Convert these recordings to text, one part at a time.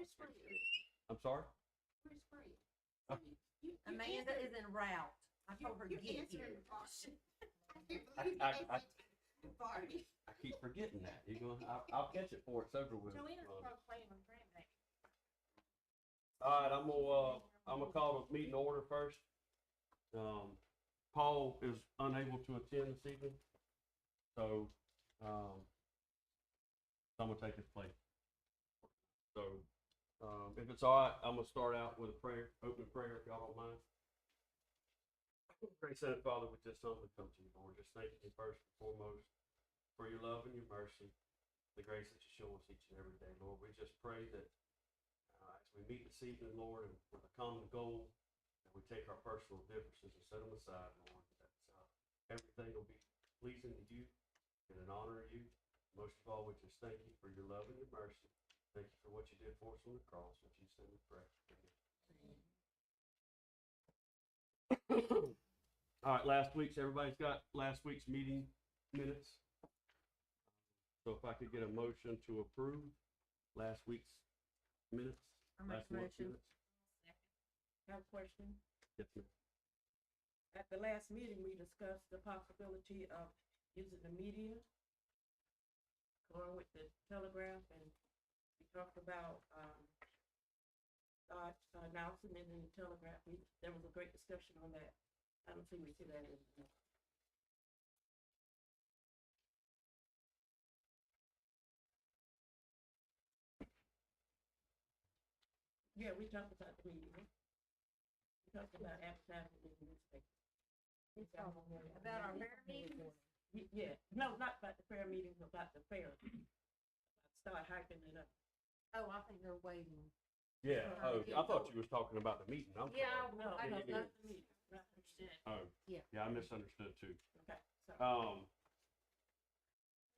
Where's Fred? I'm sorry? Where's Fred? Uh, Amanda is en route. I told her to You're get answering here. the question. I keep forgetting that. I'll catch it before it's over with. Joanna's probably playing on grandbaby. All right, I'm gonna call the meeting to order first. Paul is unable to attend this evening, so I'm gonna take his place. So, if it's all right, I'm gonna start out with a prayer, opening prayer, if y'all don't mind. Great Senate Father, we just humbly come to you, Lord, just thanking you first and foremost for your love and your mercy, the grace that you show us each and every day, Lord. We just pray that as we meet this evening, Lord, and with a common goal, that we take our personal differences and set them aside, Lord, that everything will be pleasing to you and in honor of you. Most of all, we just thank you for your love and your mercy. Thank you for what you did for us on the cross. In Jesus' name we pray. Amen. All right, everybody's got last week's meeting minutes. So if I could get a motion to approve last week's minutes. I make last month's motion. minutes. I have a question. Yes, ma'am. At the last meeting, we discussed the possibility of using the media, going with the telegraph, and we talked about announcing it in the telegraph. There was a great discussion on that. I don't think we see that in the Yeah, we talked about the media. We talked about advertising in the newspaper. About our fair meetings? Yeah, no, not about the fair meetings, about the fair. Start hyping it up. Oh, I think they're waiting. Yeah, I thought you was talking about the meeting. I'm Yeah, sorry. No, I no, know. not the meeting. Not understood. Oh, Yeah. I misunderstood too. Okay, so.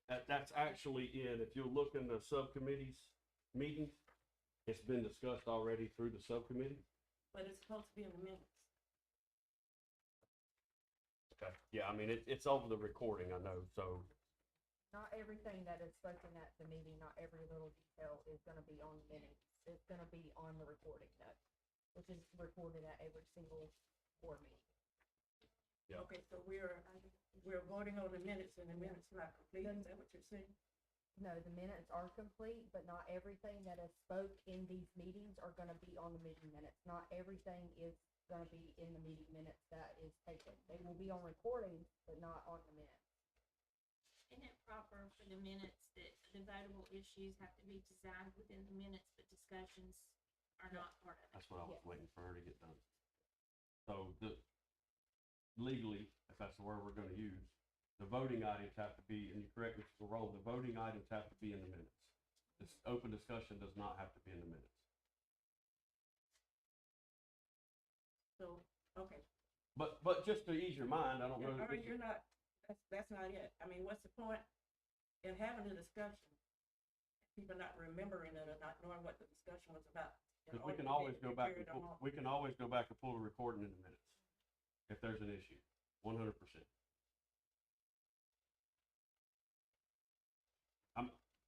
That's actually if you look in the subcommittees meetings, it's been discussed already through the subcommittee. But it's supposed to be in the minutes. Okay. Yeah, I mean, it's over the recording, I know, so. Not everything that is spoken at the meeting, not every little detail is gonna be on the minutes. It's gonna be on the recording note, which is recorded at every single board meeting. Yeah. Okay, so we're voting on the minutes and the minutes not complete, is that what you're saying? No, the minutes are complete, but not everything that is spoke in these meetings are gonna be on the meeting minutes. Not everything is gonna be in the meeting minutes that is taken. They will be on recording, but not on the minutes. Isn't it proper for the minutes that debatable issues have to be designed within the minutes, but discussions are not part of it? That's what I was waiting for her to get done. So legally, if that's the word we're gonna use, the voting items have to be, and you correct me if I'm wrong, the voting items have to be in the minutes. This open discussion does not have to be in the minutes. So, okay. But just to ease your mind, I don't know. Or you're not, that's not it. I mean, what's the point in having a discussion? People not remembering it or not knowing what the discussion was about. Because we can always go back and pull the recording in the minutes if there's an issue, 100%.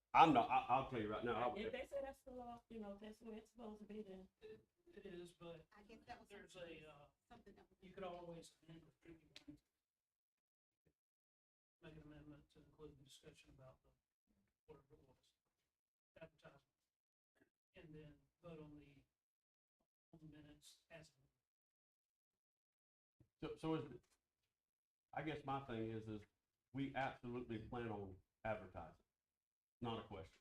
I'm not. I'll tell you right now. If they say that's the law, that's the way it's supposed to be, then. It is, but I guess that was there's something that you could always amend it if you want. Make an amendment to include the discussion about whatever it was, advertisement. And then vote on the minutes as. So I guess my thing is we absolutely plan on advertising. Not a question.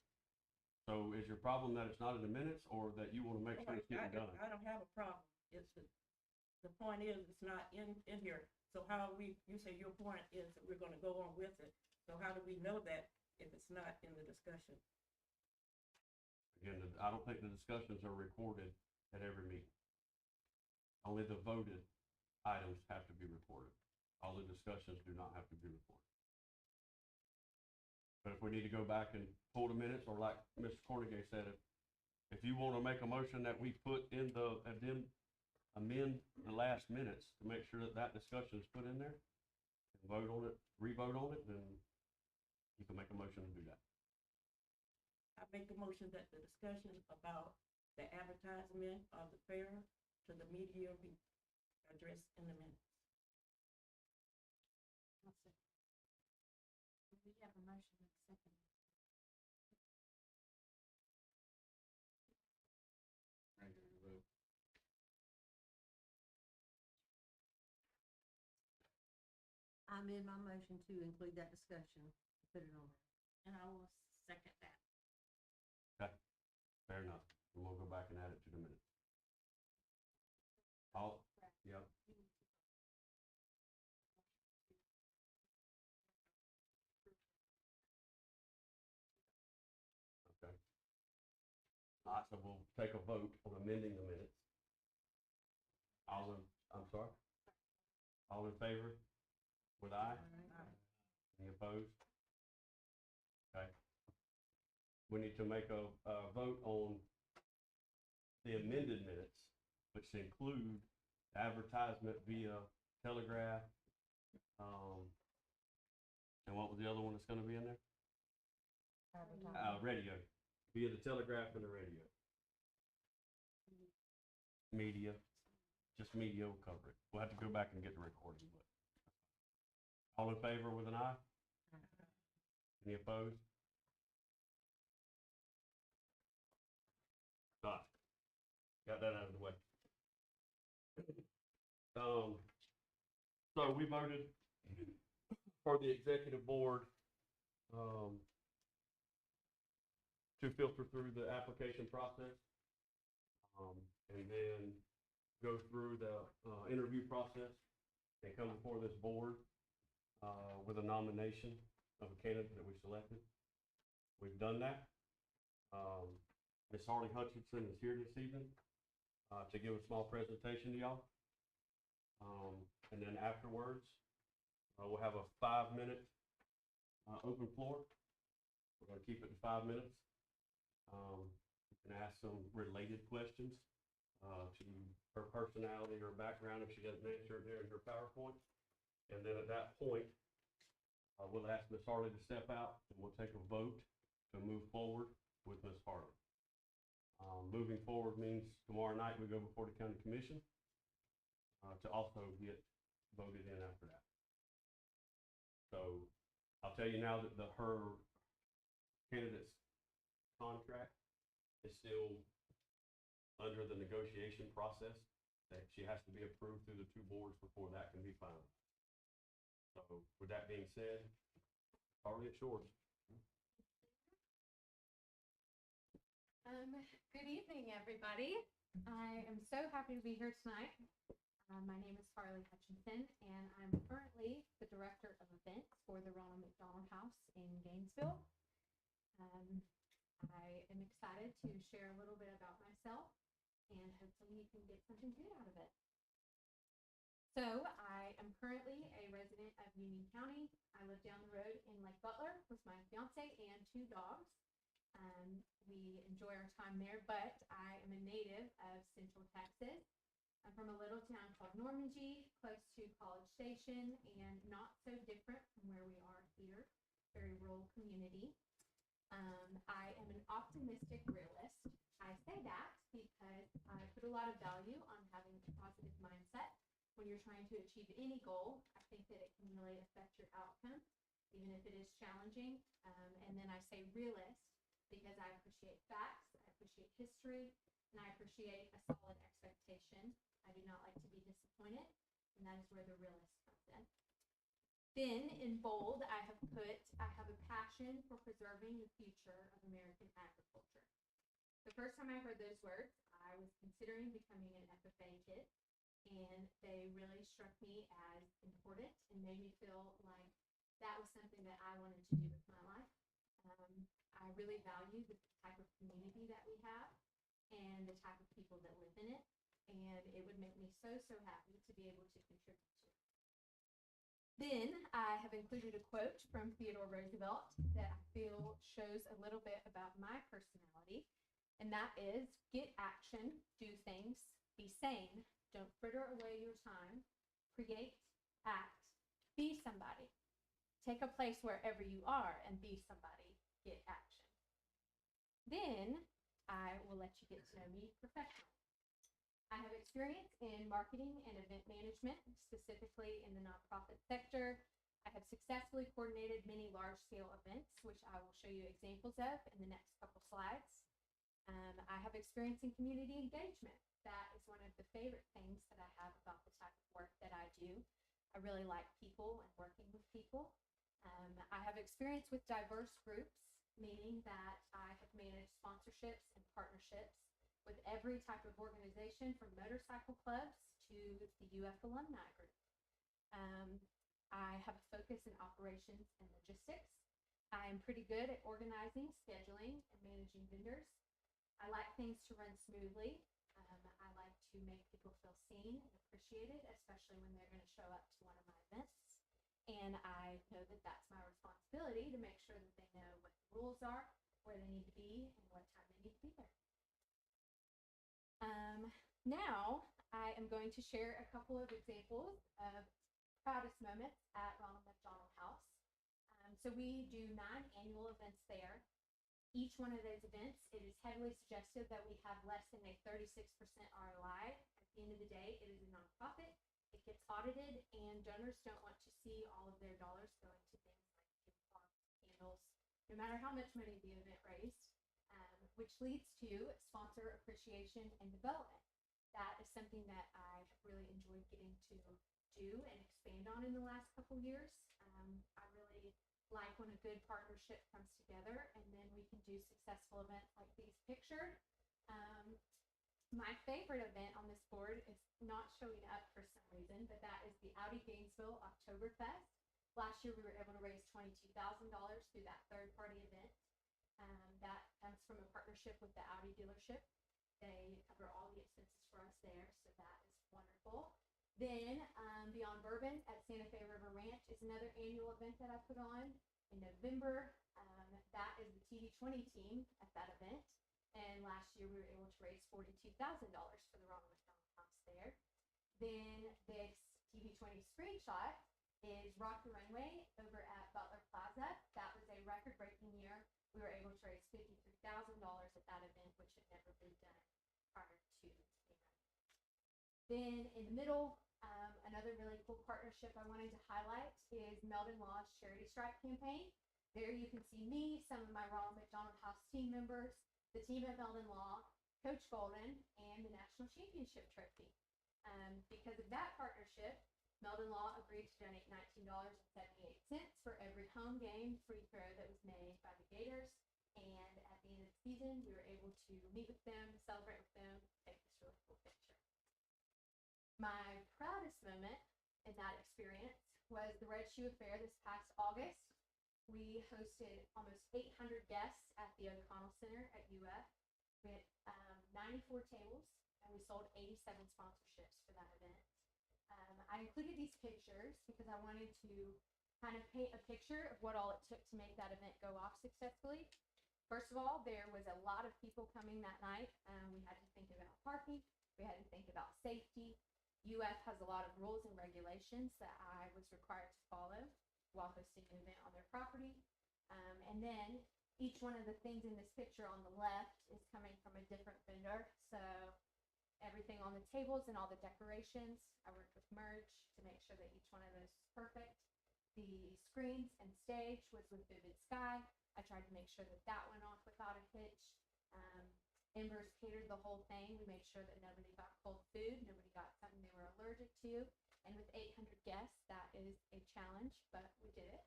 So is your problem that it's not in the minutes, or that you want to make sure it's getting done? I don't have a problem. It's the point is it's not in here. So how you say your point is that we're gonna go on with it. So how do we know that if it's not in the discussion? Again, I don't think the discussions are recorded at every meeting. Only the voted items have to be recorded. All the discussions do not have to be recorded. But if we need to go back and pull the minutes, or like Mr. Cornegay said, if you want to make a motion that we put in amend the last minutes to make sure that discussion is put in there, and vote on it, re-vote on it, then you can make a motion to do that. I make a motion that the discussion about the advertisement of the fair to the media be addressed in the minutes. We have a motion and a second. Ready to vote. I amend my motion to include that discussion, put it on there. And I will second that. Fair enough. And we'll go back and add it to the minutes. Yep. Okay. All right, so we'll take a vote on amending the minutes. I'm sorry? All in favor? With aye? Any opposed? Okay. We need to make a vote on the amended minutes, which include advertisement via telegraph, and what was the other one that's gonna be in there? Advertising. Radio, via the telegraph and the radio. Media, just media will cover it. We'll have to go back and get the recording, but. All in favor with an eye? Any opposed? All right. Got that out of the way. So we voted for the executive board, to filter through the application process, and then go through the, interview process and come before this board, with a nomination of a candidate that we selected. We've done that. Ms. Harley Hutchinson is here this evening, to give a small presentation to y'all. And then afterwards, we'll have a 5-minute, open floor. We're gonna keep it to 5 minutes. You can ask some related questions, to her personality or background if she doesn't answer it there in her PowerPoint. And then at that point, we'll ask Ms. Harley to step out and we'll take a vote to move forward with Ms. Harley. Moving forward means tomorrow night we go before the county commission, to also get voted in after that. So I'll tell you now that her candidate's contract is still under the negotiation process, that she has to be approved through the two boards before that can be finalized. So with that being said, Harley, it's yours. Good evening, everybody. I am so happy to be here tonight. My name is Harley Hutchinson, and I'm currently the Director of Events for the Ronald McDonald House in Gainesville. I am excited to share a little bit about myself, and hopefully you can get something good out of it. So I am currently a resident of Union County. I live down the road in Lake Butler with my fiance and 2 dogs. We enjoy our time there, but I am a native of Central Texas. I'm from a little town called Normandy, close to College Station, and not so different from where we are here, very rural community. I am an optimistic realist. I say that because I put a lot of value on having a positive mindset. When you're trying to achieve any goal, I think that it can really affect your outcome, even if it is challenging. And then I say realist because I appreciate facts, I appreciate history, and I appreciate a solid expectation. I do not like to be disappointed, and that is where the realist comes in. Then in bold, I have a passion for preserving the future of American agriculture. The first time I heard those words, I was considering becoming an FFA kid, and they really struck me as important and made me feel like that was something that I wanted to do with my life. I really value the type of community that we have and the type of people that live in it, and it would make me so happy to be able to contribute to it. Then I have included a quote from Theodore Roosevelt that I feel shows a little bit about my personality, and that is, get action, do things, be sane, don't fritter away your time, create, act, be somebody. Take a place wherever you are and be somebody, get action. Then I will let you get to know me professionally. I have experience in marketing and event management, specifically in the nonprofit sector. I have successfully coordinated many large-scale events, which I will show you examples of in the next couple slides. I have experience in community engagement. That is one of the favorite things that I have about the type of work that I do. I really like people and working with people. I have experience with diverse groups, meaning that I have managed sponsorships and partnerships with every type of organization, from motorcycle clubs to the UF Alumni Group. I have a focus in operations and logistics. I am pretty good at organizing, scheduling, and managing vendors. I like things to run smoothly. I like to make people feel seen and appreciated, especially when they're going to show up to one of my events. And I know that that's my responsibility to make sure that they know what the rules are, where they need to be, and what time they need to be there. Now, I am going to share a couple of examples of proudest moments at Ronald McDonald House. So we do 9 annual events there. Each one of those events, it is heavily suggested that we have less than a 36% ROI. At the end of the day, it is a nonprofit. It gets audited, and donors don't want to see all of their dollars going to things like gift cards, candles, no matter how much money the event raised, which leads to sponsor appreciation and development. That is something that I have really enjoyed getting to do and expand on in the last couple years. I really like when a good partnership comes together, and then we can do successful events like these pictured. My favorite event on this board is not showing up for some reason, but that is the Audi Gainesville Oktoberfest. Last year we were able to raise $22,000 through that third-party event. That comes from a partnership with the Audi dealership. They cover all the expenses for us there, so that is wonderful. Then Beyond Bourbon at Santa Fe River Ranch is another annual event that I put on in November. That is the TV20 team at that event. And last year we were able to raise $42,000 for the Ronald McDonald House there. Then this TV20 screenshot is Rock the Runway over at Butler Plaza. That was a record-breaking year. We were able to raise $53,000 at that event, which had never been done prior to the event. Then in the middle, another really cool partnership I wanted to highlight is Meldon Law's Charity Stripe campaign. There you can see me, some of my Ronald McDonald House team members, the team at Meldon Law, Coach Golden, and the National Championship Trophy. Because of that partnership, Meldon Law agreed to donate $19.78 for every home game free throw that was made by the Gators. And at the end of the season, we were able to meet with them, celebrate with them, take this really cool picture. My proudest moment in that experience was the Red Shoe Affair this past August. We hosted almost 800 guests at the O'Connell Center at UF. We had 94 tables, and we sold 87 sponsorships for that event. I included these pictures because I wanted to kind of paint a picture of what all it took to make that event go off successfully. First of all, there was a lot of people coming that night. We had to think about parking. We had to think about safety. UF has a lot of rules and regulations that I was required to follow while hosting an event on their property. And then each one of the things in this picture on the left is coming from a different vendor. So everything on the tables and all the decorations, I worked with Merge to make sure that each one of those was perfect. The screens and stage was with Vivid Sky. I tried to make sure that that went off without a hitch. Embers catered the whole thing. We made sure that nobody got cold food, nobody got something they were allergic to. And with 800 guests, that is a challenge, but we did it.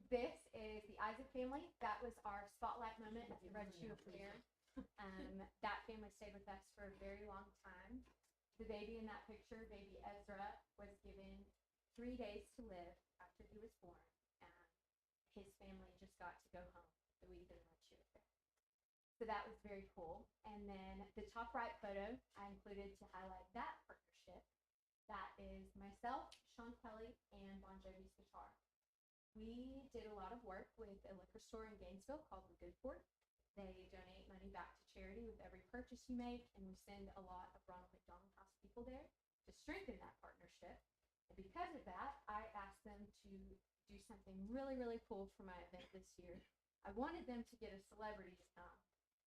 This is the Isaac family. That was our spotlight moment at the Red Shoe Affair. That family stayed with us for a very long time. The baby in that picture, baby Ezra, was given 3 days to live after he was born. His family just got to go home the week of the Red Shoe Affair. So that was very cool. And then the top right photo I included to highlight that partnership. That is myself, Sean Kelly, and Bon Jovi's guitar. We did a lot of work with a liquor store in Gainesville called The Good Fort. They donate money back to charity with every purchase you make, and we send a lot of Ronald McDonald House people there to strengthen that partnership. And because of that, I asked them to do something really, really cool for my event this year. I wanted them to get a celebrity to come,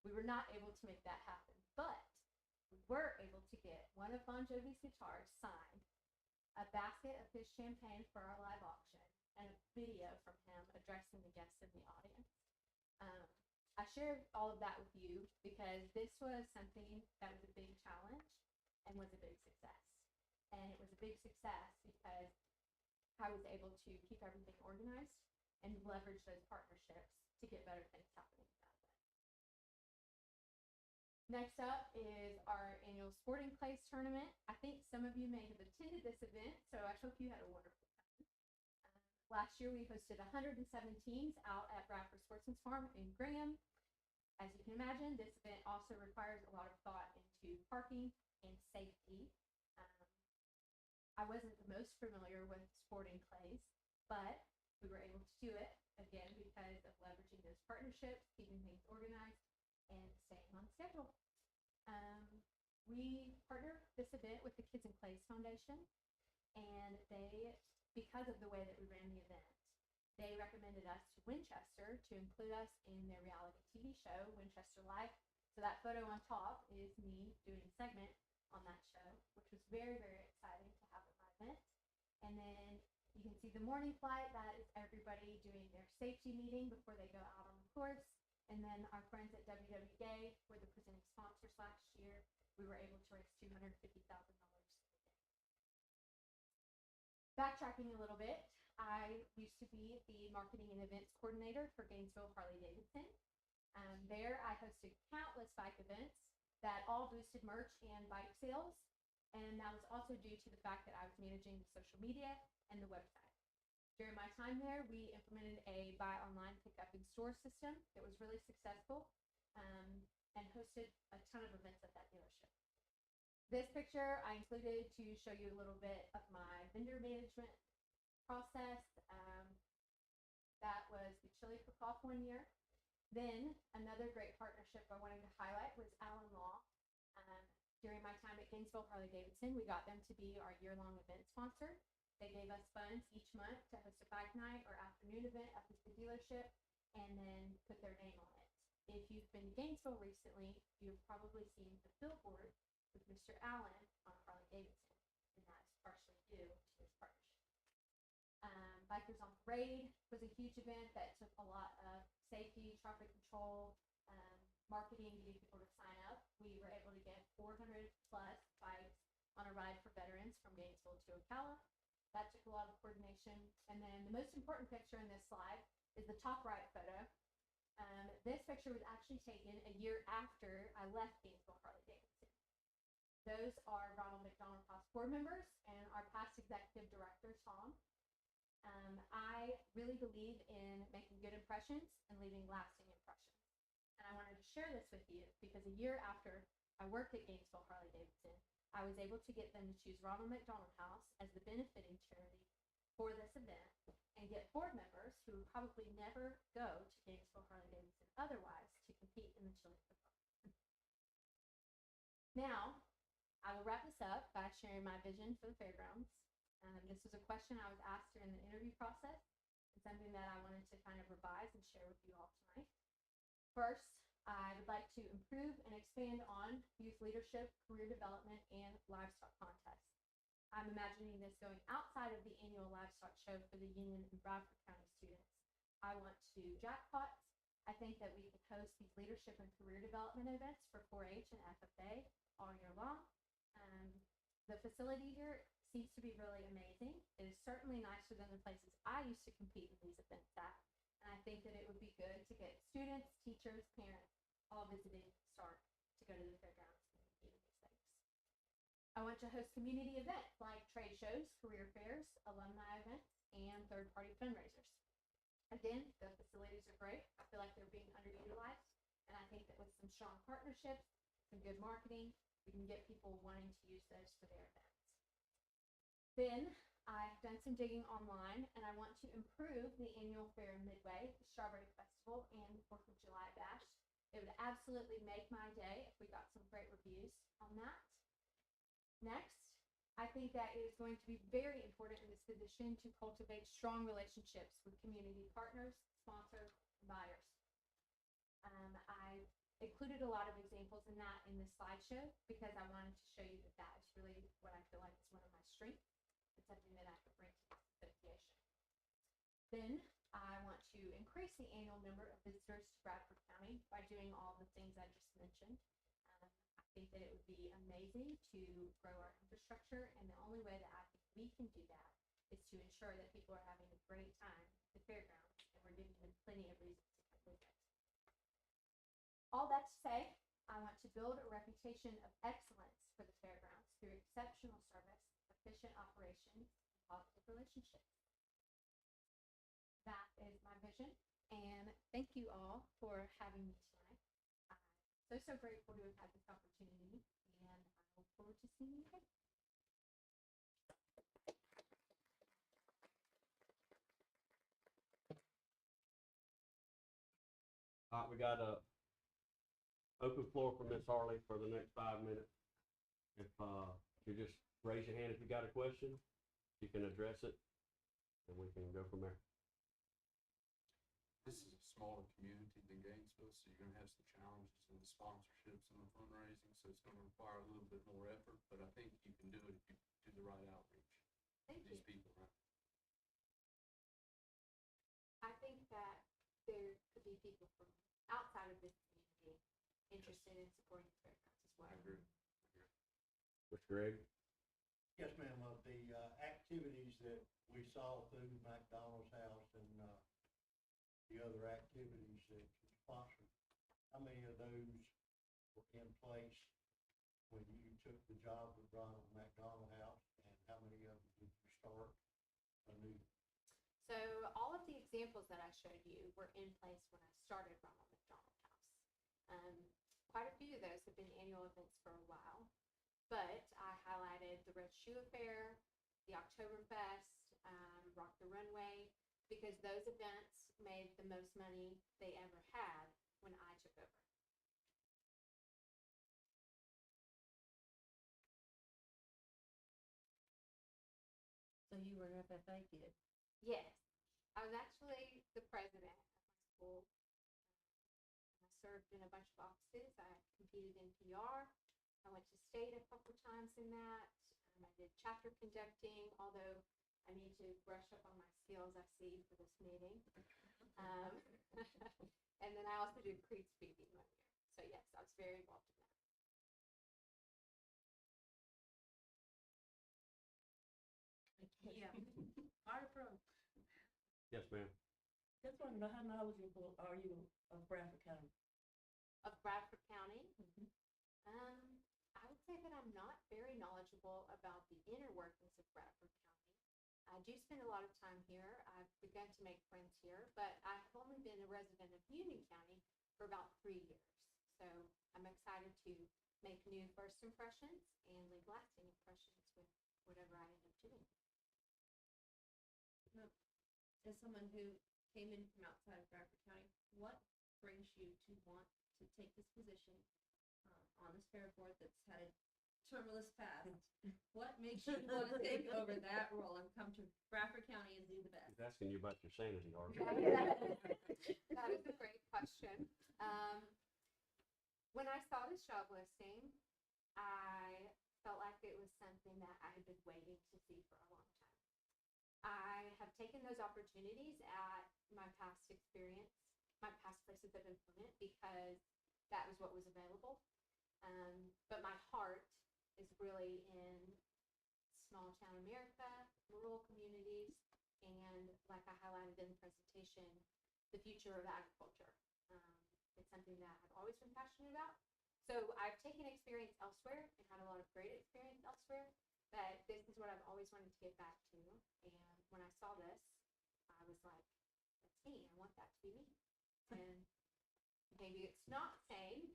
We were not able to make that happen, but we were able to get one of Bon Jovi's guitars signed, a basket of his champagne for our live auction, and a video from him addressing the guests in the audience. I shared all of that with you because this was something that was a big challenge and was a big success. And it was a big success because I was able to keep everything organized and leverage those partnerships to get better things happening out of it. Next up is our annual Sporting Clays tournament. I think some of you may have attended this event, so I hope you had a wonderful time. Last year we hosted 107 teams out at Bradford Sportsman's Farm in Graham. As you can imagine, this event also requires a lot of thought into parking and safety. I wasn't the most familiar with Sporting Clays, but we were able to do it, again, because of leveraging those partnerships, keeping things organized, and staying on schedule. We partnered this event with the Kids and Clays Foundation, and they, because of the way that we ran the event, they recommended us to Winchester to include us in their reality TV show, Winchester Life. So that photo on top is me doing a segment on that show, which was very, very exciting to have at my event. And then you can see the morning flight, that is everybody doing their safety meeting before they go out on the course. And then our friends at WWA were the presenting sponsors last year. We were able to raise $250,000. Backtracking a little bit, I used to be the marketing and events coordinator for Gainesville Harley-Davidson. There I hosted countless bike events that all boosted merch and bike sales. And that was also due to the fact that I was managing the social media and the website. During my time there, we implemented a buy online, pick up in store system that was really successful, and hosted a ton of events at that dealership. This picture I included to show you a little bit of my vendor management process. That was the chili cook-off one year. Then another great partnership I wanted to highlight was Allen Law. During my time at Gainesville Harley-Davidson, we got them to be our year-long event sponsor. They gave us funds each month to host a bike night or afternoon event up at the dealership and then put their name on it. If you've been to Gainesville recently, you've probably seen the billboard with Mr. Allen on Harley-Davidson, and that's partially due to this partnership. Bikers on Parade was a huge event that took a lot of safety, traffic control, marketing, getting people to sign up. We were able to get 400 plus bikes on a ride for veterans from Gainesville to Ocala. That took a lot of coordination. And then the most important picture in this slide is the top right photo. This picture was actually taken a year after I left Gainesville Harley-Davidson. Those are Ronald McDonald past board members and our past executive director, Tom. I really believe in making good impressions and leaving lasting impressions. And I wanted to share this with you because a year after I worked at Gainesville Harley-Davidson, I was able to get them to choose Ronald McDonald House as the benefiting charity for this event and get board members who would probably never go to Gainesville Harley-Davidson otherwise to compete in the chili cook-off. Now, I will wrap this up by sharing my vision for the fairgrounds. This was a question I was asked during the interview process and something that I wanted to kind of revise and share with you all tonight. First, I would like to improve and expand on youth leadership, career development, and livestock contests. I'm imagining this going outside of the annual livestock show for the Union and Bradford County students. I want to do jackpots. I think that we could host these leadership and career development events for 4-H and FFA all year long. The facility here seems to be really amazing. It is certainly nicer than the places I used to compete in these events at. And I think that it would be good to get students, teachers, parents, all visiting START to go to the fairgrounds and compete in these things. I want to host community events like trade shows, career fairs, alumni events, and third-party fundraisers. Again, the facilities are great. I feel like they're being underutilized. And I think that with some strong partnerships, some good marketing, we can get people wanting to use those for their events. Then I've done some digging online, and I want to improve the annual fair in Midway, the Strawberry Festival, and the 4th of July Bash. It would absolutely make my day if we got some great reviews on that. Next, I think that it is going to be very important in this position to cultivate strong relationships with community partners, sponsors, and buyers. I included a lot of examples in this slideshow because I wanted to show you that is really what I feel like is one of my strengths. It's something that I can bring to this association. Then I want to increase the annual number of visitors to Bradford County by doing all the things I just mentioned. I think that it would be amazing to grow our infrastructure, and the only way that I think we can do that is to ensure that people are having a great time at the fairgrounds, and we're giving them plenty of reasons to come visit. All that to say, I want to build a reputation of excellence for the fairgrounds through exceptional service, efficient operations, and positive relationships. That is my vision, and thank you all for having me tonight. I'm so grateful to have had this opportunity, and I look forward to seeing you again. All right, we got a open floor for Miss Harley for the next 5 minutes. If you just raise your hand if you got a question, you can address it, and we can go from there. This is a smaller community than Gainesville, so you're gonna have some challenges in the sponsorships and the fundraising, so it's gonna require a little bit more effort, but I think you can do it if you do the right outreach to these people, right? I think that there could be people from outside of this community interested in supporting the fairgrounds as well. I agree. Mr. Gregg? Yes, ma'am, of the activities that we saw through McDonald's house and the other activities that you sponsored, how many of those were in place when you took the job with Ronald McDonald House, and how many of them did you start anew? So all of the examples that I showed you were in place when I started Ronald McDonald House. Quite a few of those have been annual events for a while, but I highlighted the Red Shoe Affair, the Oktoberfest, Rock the Runway, because those events made the most money they ever had when I took over. So you were an FFA kid? Yes, I was actually the president of my school. I served in a bunch of offices. I competed in PR. I went to state a couple times in that. I did chapter conducting, although I need to brush up on my skills, I see, for this meeting. And then I also did creed speaking 1 year. So yes, I was very involved in that. Yeah. Art Pro. Yes, ma'am. Just want to know, how knowledgeable are you of Bradford County? Of Bradford County? I would say that I'm not very knowledgeable about the inner workings of Bradford County. I do spend a lot of time here. I've begun to make friends here, but I have only been a resident of Union County for about 3 years. So I'm excited to make new first impressions and leave lasting impressions with whatever I end up doing. As someone who came in from outside of Bradford County, what brings you to want to take this position on this fair board that's had a tumultuous past? What makes you want to take over that role and come to Bradford County and do the best? He's asking you about your sanity, Art. That is a great question. When I saw this job listing, I felt like it was something that I had been waiting to see for a long time. I have taken those opportunities at my past experience, my past places of employment, because that was what was available. But my heart is really in small town America, rural communities, and like I highlighted in the presentation, the future of agriculture. It's something that I've always been passionate about. So I've taken experience elsewhere and had a lot of great experience elsewhere, but this is what I've always wanted to get back to. And when I saw this, I was like, that's me. I want that to be me. And maybe it's not the same,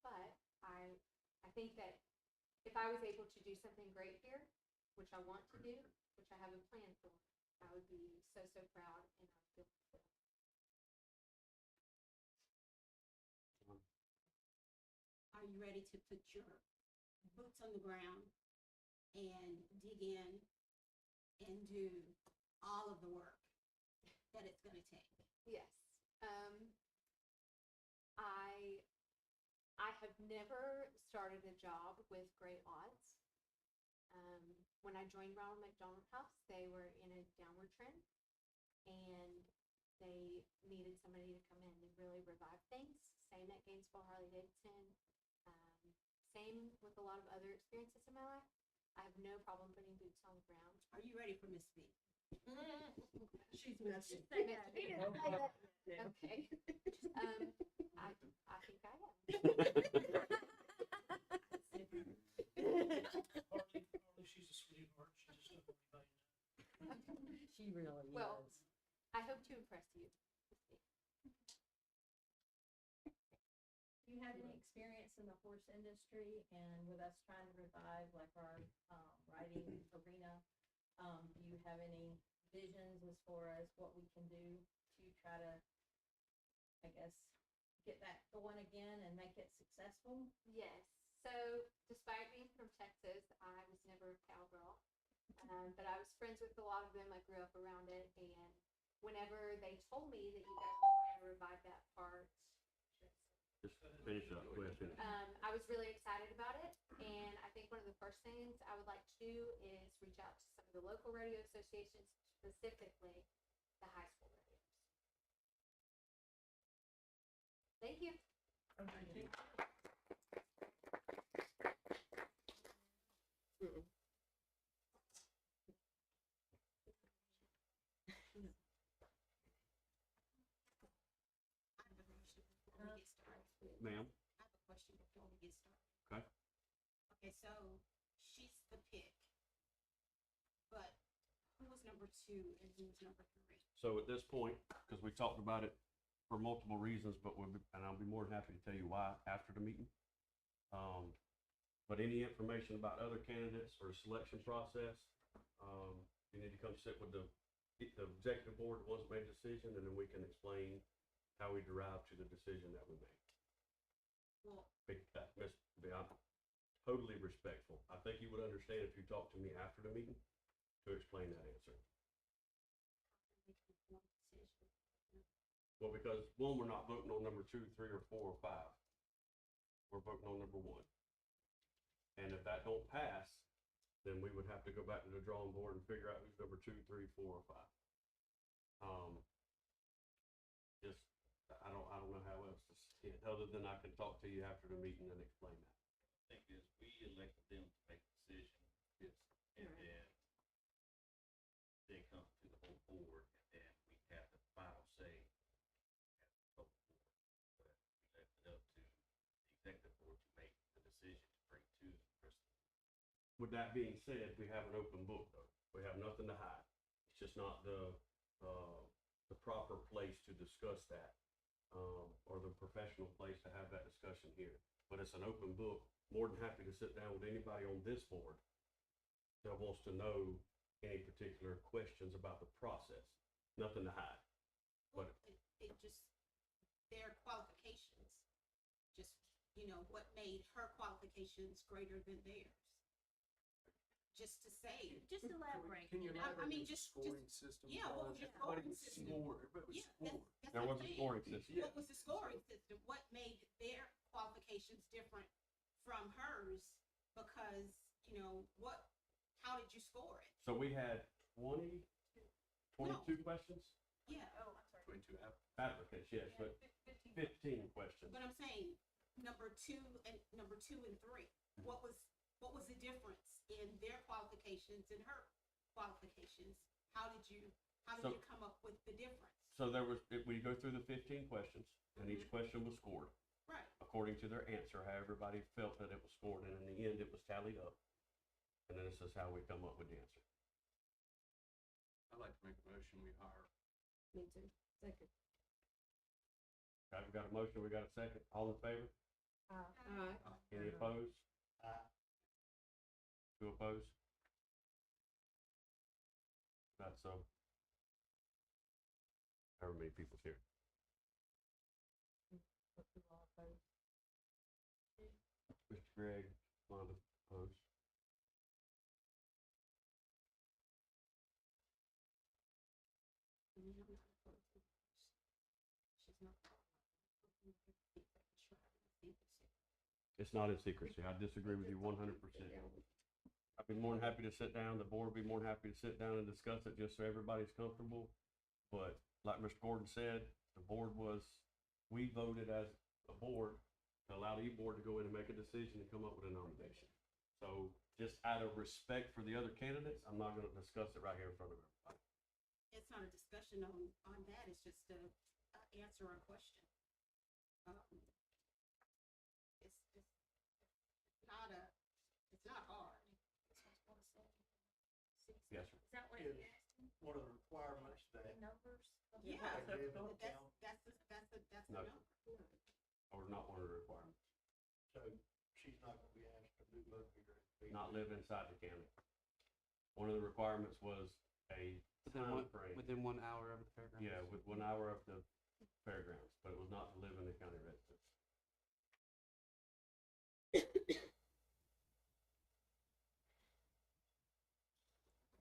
but I think that if I was able to do something great here, which I want to do, which I have a plan for, I would be so proud, and I would feel fulfilled. Are you ready to put your boots on the ground and dig in and do all of the work that it's going to take? Yes. I I have never started a job with great odds. When I joined Ronald McDonald House, they were in a downward trend, and they needed somebody to come in and really revive things. Same at Gainesville Harley Davidson. Same with a lot of other experiences in my life. I have no problem putting boots on the ground. Are you ready for Miss B? She's messy. He didn't say that. Okay. I think I am. Harley, she's a sweetheart. She just doesn't want anybody to know. She really Well, is. I hope to impress you. Do you have any experience in the horse industry and with us trying to revive like our riding arena? Do you have any visions as far as what we can do to try to, I guess, get that going again and make it successful? Yes. So, despite being from Texas, I was never a cowgirl. But I was friends with a lot of them. I grew up around it. And whenever they told me that you guys were trying to revive that part, Just finish up, go ahead, finish. I was really excited about it. And I think one of the first things I would like to do is reach out to some of the local radio associations, specifically the high school radios. Thank you. Thank you. Ma'am? I have a question before we get started. Okay. Okay, so she's the pick, but who was number 2 and who was number 3? So at this point, because we talked about it for multiple reasons, and I'll be more than happy to tell you why after the meeting. But any information about other candidates or selection process, you need to come sit with the executive board, the ones that made a decision, and then we can explain how we derived to the decision that we made. Well, Miss B, I'm totally respectful. I think you would understand if you talked to me after the meeting to explain that answer. Well, because one, we're not voting on number 2, 3, or 4, or 5. We're voting on number 1. And if that don't pass, then we would have to go back to the drawing board and figure out who's number 2, 3, 4, or 5. I don't know how else to say it, other than I can talk to you after the meeting and explain that. I think is we elected them to make a decision. Yes. And then comes to the whole board, and then we have the final say at the total board. But we left it up to the executive board to make the decision to bring to the president. With that being said, we have an open book though. We have nothing to hide. It's just not the proper place to discuss that, or the professional place to have that discussion here. But it's an open book. More than happy to sit down with anybody on this board that wants to know any particular questions about the process. Nothing to hide. well, it just, their qualifications, just, what made her qualifications greater than theirs? Just to say, Just elaborate. Can you I elaborate mean, on the just- scoring system? yeah, what was Because the scoring everybody system? scored, everybody yeah, scored. that's There what was I'm a saying. scoring system. What was the scoring system? What made their qualifications different from hers? Because, how did you score it? So we had 22 questions? Yeah, Oh, I'm sorry. 22 Applicants, yes, but 15 questions. but I'm saying number 2 and 3. What was the difference in their qualifications and her qualifications? How did you come up with the difference? So we go through the 15 questions, and each question was scored Right. according to their answer, how everybody felt that it was scored, and in the end, it was tallied up. And then this is how we come up with the answer. I'd like to make a motion, we hire. Me too. Second. Okay, we got a motion, we got a second. All in favor? Any opposed? Aye. 2 opposed? That's however many people's here. Mr. Gregg, Wanda, opposed. I'm not opposed to this. She's not. It's not in secrecy. I disagree with you 100%. I'd be more than happy to sit down, the board would be more than happy to sit down and discuss it, just so everybody's comfortable. But like Mr. Gordon said, the board we voted as a board to allow the board to go in and make a decision and come up with a nomination. So just out of respect for the other candidates, I'm not gonna discuss it right here in front of everybody. It's not a discussion on that, it's just a answer a question. It's not hard. Yes, sir. Is that what Yes. you're asking? One of the requirements that. The numbers? Yeah, I that's live in the the town, No. number. Or not one of the requirements. so she's not gonna be asked to do both of your. Not live inside the county. One of the requirements was a time frame. Within 1 hour of the fairgrounds. Yeah, with 1 hour of the fairgrounds, but it was not to live in the county residence.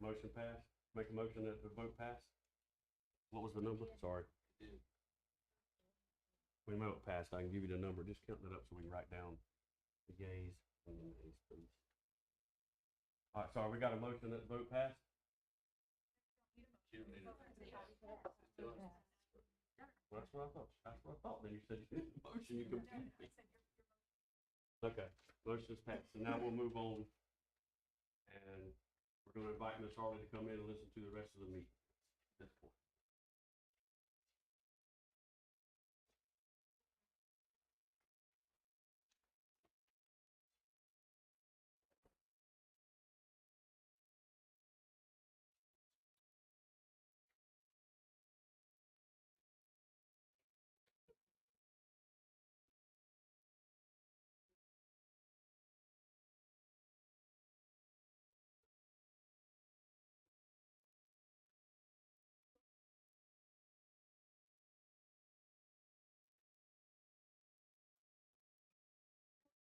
Motion passed. Make a motion that the vote passed. What was the number? Sorry. We know it passed. I can give you the number. Just count it up so we can write down the yeas and the nays, please. All right, sorry, we got a motion that the vote passed? Well, that's what I thought. That's what I thought. Then you said you did the motion, you confused me. Okay, motion's passed. So now we'll move on. And we're gonna invite Ms. Harley to come in and listen to the rest of the meeting at this point.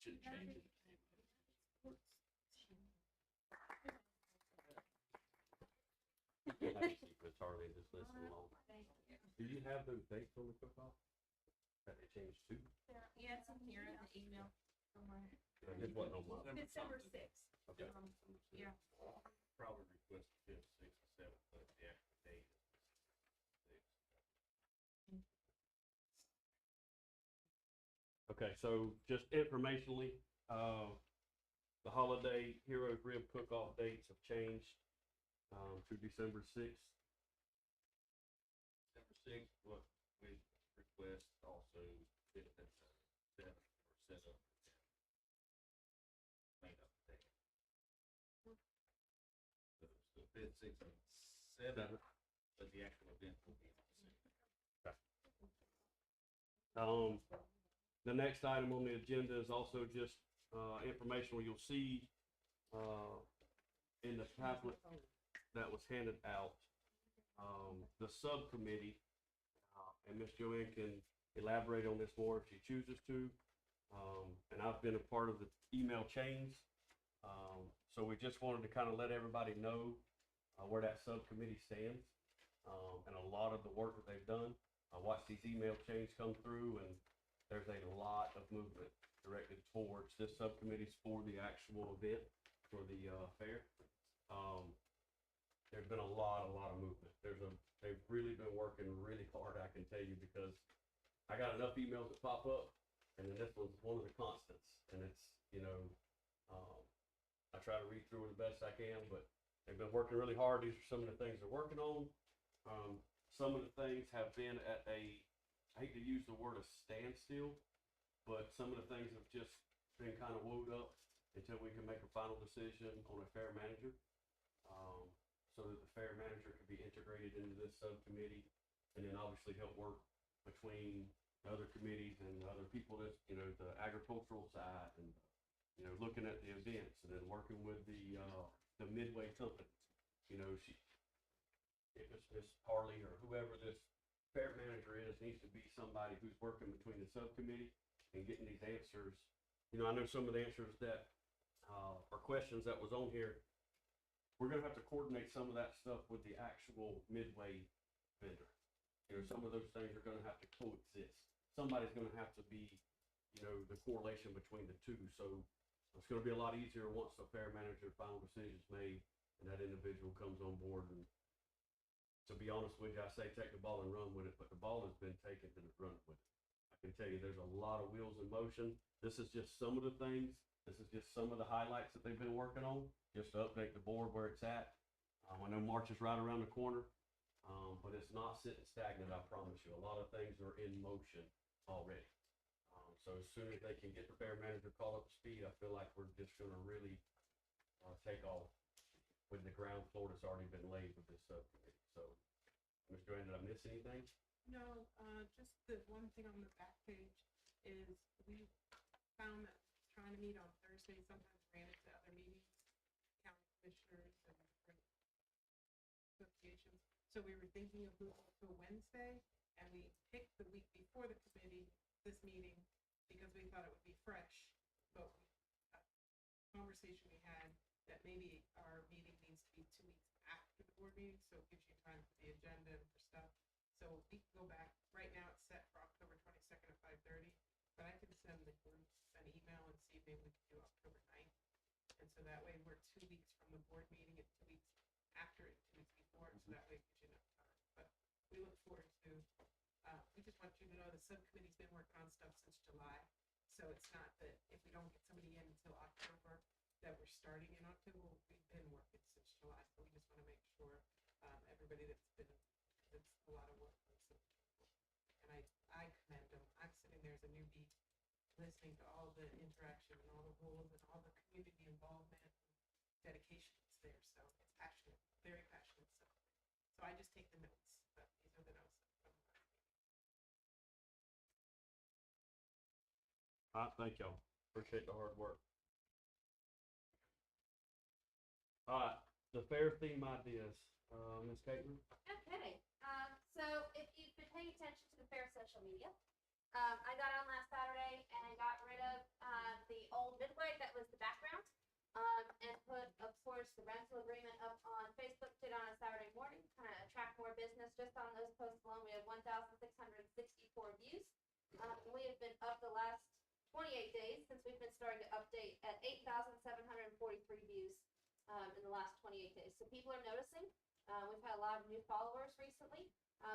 Should change it. I'll have to keep Ms. Harley and just listen along. Do you have those dates on the cook-off? That they changed to? Yeah, it's in here in the email somewhere. It wasn't on mine. December 6th. Okay. Yeah. Probably request the fifth, sixth, and seventh, but the actual date is sixth. Okay, so just informationally, the holiday Heroes Rib Cook-Off dates have changed, to December 6th. December sixth, what we request also fifth and seventh or set up. Made up the day. So fifth, sixth, and seventh, but the actual event will be on the sixth. The next item on the agenda is also just, informational. You'll see, in the pamphlet that was handed out, the subcommittee, and Ms. Joanne can elaborate on this more if she chooses to. And I've been a part of the email chains. So we just wanted to kind of let everybody know, where that subcommittee stands, and a lot of the work that they've done. I watched these email chains come through, and there's a lot of movement directed towards this subcommittee's for the actual event, for the fair. There's been a lot of movement. They've really been working really hard, I can tell you, because I got enough emails that pop up, and then this was one of the constants. And it's, I try to read through it the best I can, but they've been working really hard. These are some of the things they're working on. Some of the things have been at I hate to use the word a standstill, but some of the things have just been kind of woed up until we can make a final decision on a fair manager, so that the fair manager can be integrated into this subcommittee, and then obviously help work between the other committees and the other people that, the agricultural side, and, looking at the events, and then working with the Midway company. If it's Miss Harley or whoever this fair manager is, needs to be somebody who's working between the subcommittee and getting these answers. I know some of the answers that, are questions that was on here. We're gonna have to coordinate some of that stuff with the actual Midway vendor. Some of those things are gonna have to coexist. Somebody's gonna have to be you know, the correlation between the two. So it's gonna be a lot easier once the fair manager final decision is made and that individual comes on board. And to be honest with you, I say take the ball and run with it, but the ball has been taken and it's running with it. I can tell you there's a lot of wheels in motion. This is just some of the things. This is just some of the highlights that they've been working on, just to update the board where it's at. I know March is right around the corner, but it's not sitting stagnant, I promise you. A lot of things are in motion already. So as soon as they can get the fair manager caught up to speed, I feel like we're just gonna really take off with the ground floor that's already been laid with this subcommittee. So, Ms. Joanne, did I miss anything? No, just the one thing on the back page is we found that trying to meet on Thursday sometimes ran into other meetings, county commissioners and different associations. So we were thinking of moving to a Wednesday, and we picked the week before the committee, this meeting, because we thought it would be fresh. But conversation we had that maybe our meeting needs to be 2 weeks after the board meeting, so it gives you time for the agenda and for stuff. So we can go back, right now it's set for October 22nd at 5:30, but I can send the group an email and see if maybe we can do October 9th. And so that way we're 2 weeks from the board meeting and 2 weeks after it, 2 weeks before, so that way it gives you enough time. But we look forward to, we just want you to know the subcommittee's been working on stuff since July. So it's not that if we don't get somebody in until October, that we're starting in October. We've been working since July, so we just want to make sure everybody that's a lot of work for some people. And I commend them. I'm sitting there as a newbie, listening to all the interaction and all the rules and all the community involvement and dedication that's there. So it's passionate, very passionate stuff. So I just take the notes, but these are the notes from the last meeting. All right, thank y'all. Appreciate the hard work. All right, the fair theme ideas, Ms. Caitlin? Okay, so if you've been paying attention to the fair social media, I got on last Saturday and got rid of the old midway that was the background, and put, of course, the rental agreement up on Facebook, did on a Saturday morning, kind of attract more business. Just on those posts alone, we have 1,664 views. We have been up the last 28 days since we've been starting to update at 8,743 views in the last 28 days. So people are noticing. We've had a lot of new followers recently.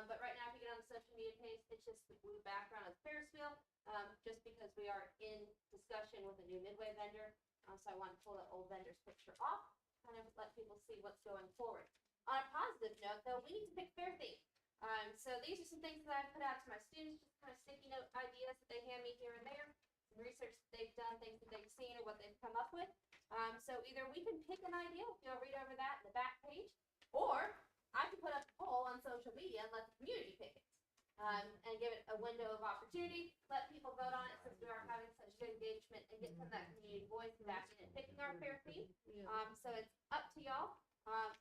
But right now, if you get on the social media page, it's just the blue background of the Ferris wheel, just because we are in discussion with a new midway vendor. So I want to pull that old vendor's picture off, kind of let people see what's going forward. On a positive note, though, we need to pick fair theme. So these are some things that I've put out to my students, just kind of sticky note ideas that they hand me here and there. Research that they've done, things that they've seen, or what they've come up with. So either we can pick an idea, if you'll read over that in the back page, or I can put up a poll on social media and let the community pick it, and give it a window of opportunity, let people vote on it, since we are having such good engagement, and get some of that community voice back in picking our fair theme. So it's up to y'all,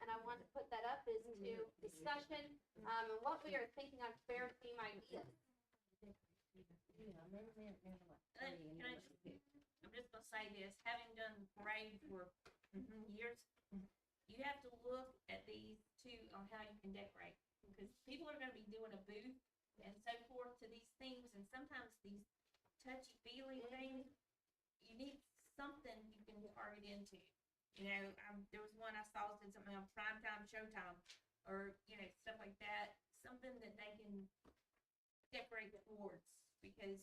and I wanted to put that up as to discussion, and what we are thinking on fair theme ideas. I'm just gonna say this, having done parade for years, you have to look at these too on how you can decorate, because people are gonna be doing a booth and so forth to these things, and sometimes these touchy-feely things, you need something you can target into. You know, there was one I saw did something on primetime, showtime, or, you know, stuff like that, something that they can decorate towards, because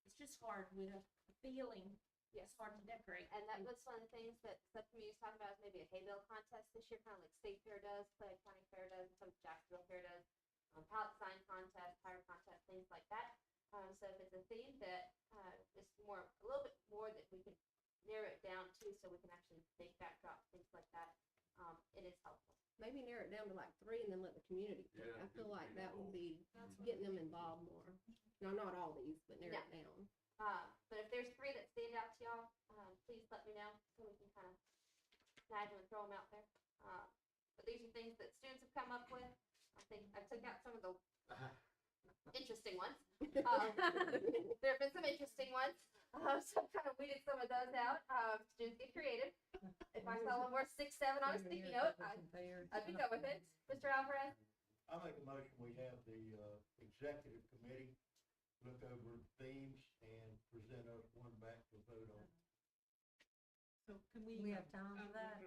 it's just hard with a feeling. Yes. It's hard to decorate. And that was one of the things that the community's talking about, is maybe a hay bale contest this year, kind of like State Fair does, Clay County Fair does, some Jacksonville Fair does, palette design contest, tire contest, things like that. So if it's a theme that is more, a little bit more that we can narrow it down to, so we can actually make backdrops, things like that, it is helpful. Maybe narrow it down to like 3 and then let the community pick. Yeah, I feel like that would be That's getting them involved more. No, not all these, but narrow it down. But if there's 3 that stand out to y'all, please let me know, so we can kind of snag them and throw them out there. But these are things that students have come up with. I think I took out some of the interesting ones. There have been some interesting ones, so kind of weeded some of those out. Students get creative. If I saw one more 6, 7 on a sticky note, I'd be done with it. Mr. Alvarez? I make a motion, we have the executive committee look over themes and present us one back to vote on. So can we? We have time for that?